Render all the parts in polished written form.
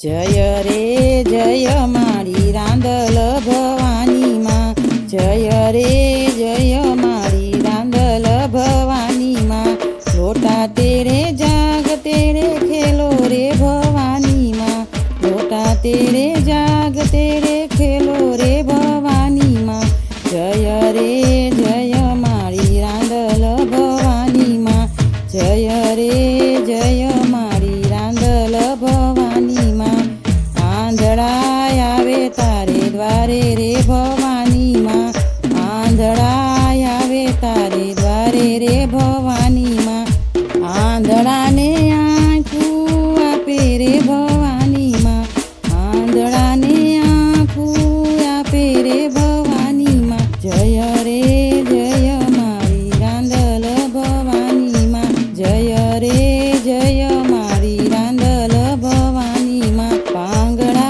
जय रे जय मारी रांदल भवानी माँ। जय रे जय मारी रांदल भवानी माँ। लोटा तेरे जाग तेरे खेलो रे भवानी माँ। लोटा तेरे जाग तेरे खेलो रे भवानी माँ। जय रे जय मारी रांदल भवानी माँ। जय रे जय मारी रांदल भवानी माँ। आंधळा आवे तारे द्वारे रे भवानी माँ। आंधळा आवे तारे द्वारे रे भवानी माँ। आंधळाने आँखों आपे रे भवानी माँ। आंधळाने आँखों आपे रे भवानी माँ। जय रे जय मारी रांदल भवानी माँ। जय रे जय मारी रांदल भवानी माँ। પાંગડા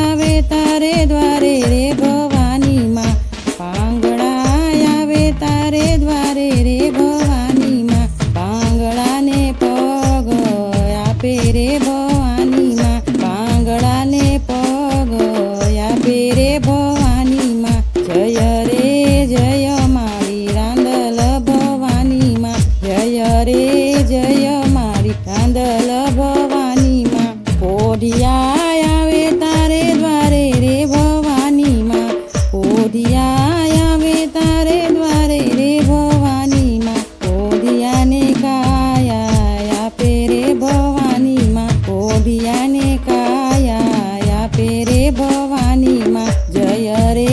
આવે તારે દ્વારે રે ભવાની માँ। પાંગડા આવે તારે દ્વારે રે ભવાની માँ। પાંગડાને પગ આપે રે ભવાની માँ। પાંગડાને પગ આપે રે ભવાની માँ। જય રે જય મારી રાંદલ ભવાની માँ। જય રે જય મારી રાંદલ ભવાની માँ। કોઢિયા આવે તારે દ્વારે રે ભવાની માँ। કોઢિયા આવે તારે દ્વારે રે ભવાની માँ। કોઢિયાને કાયા આપે રે ભવાની માँ। કોઢિયાને કાયા આપે રે ભવાની માँ। જય રે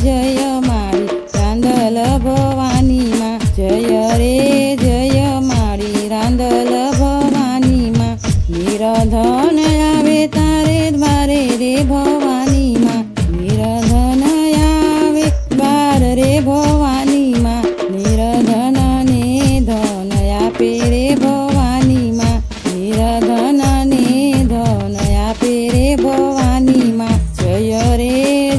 જય મારી રાંદલ ભવાની માँ। જય રે જય મારી રાંદલ ભવાની માँ। નિરધન આવે તારે દ્વારે રે ભવાની માँ। નિરધન આવે દ્વાર રે ભવાની માँ। નિરધન ને ધન આપે રે ભવાની માँ। નિરધન ને ધન આપે રે ભવાની માँ। જય રે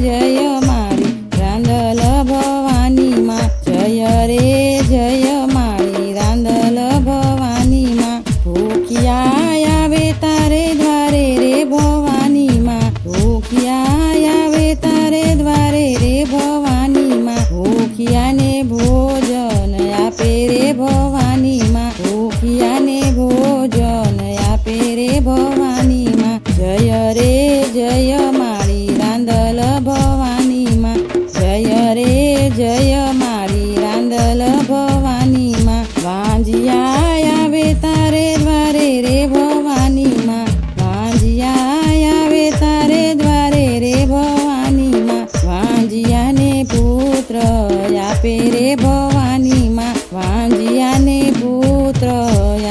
જય મારી રાંદલ ભવાની માँ। જય રે જય મારી રાંદલ ભવાની માँ। ભૂખ્યા આવે તારે દ્વારે રે ભવાની માँ। ભૂખ્યા આવે તારે દ્વારે રે ભવાની માँ। ભૂખ્યાને ભોજન આપે રે ભવાની માँ। ભૂખ્યાને ભોજન આપે રે ભવાની માँ। જય રે જય મારી રાંદલ ભવાની માँ। જય રે જય મારી રાંદલ ભવાની માँ। વાંજિયા આવે તારે દ્વારે રે ભવાની માँ। વાંજિયા આવે તારે દ્વારે રે ભવાની માँ। વાંજિયાને પુત્ર આપે રે ભવાની માँ। વાંજિયાને પુત્ર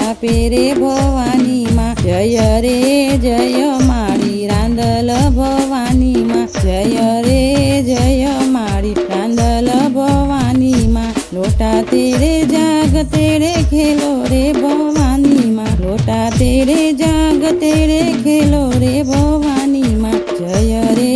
આપે રે ભવાની માँ। જય રે જય મારી રાંદલ ભવાની માँ। જય રે જય મારી રાંદલ ભવાની માँ। લોટા તેરે જાગ તેરે ખેલો રે ભવાની માँ। લોટા તેરે જાગ તેરે ખેલો રે ભવાની માँ। જય રે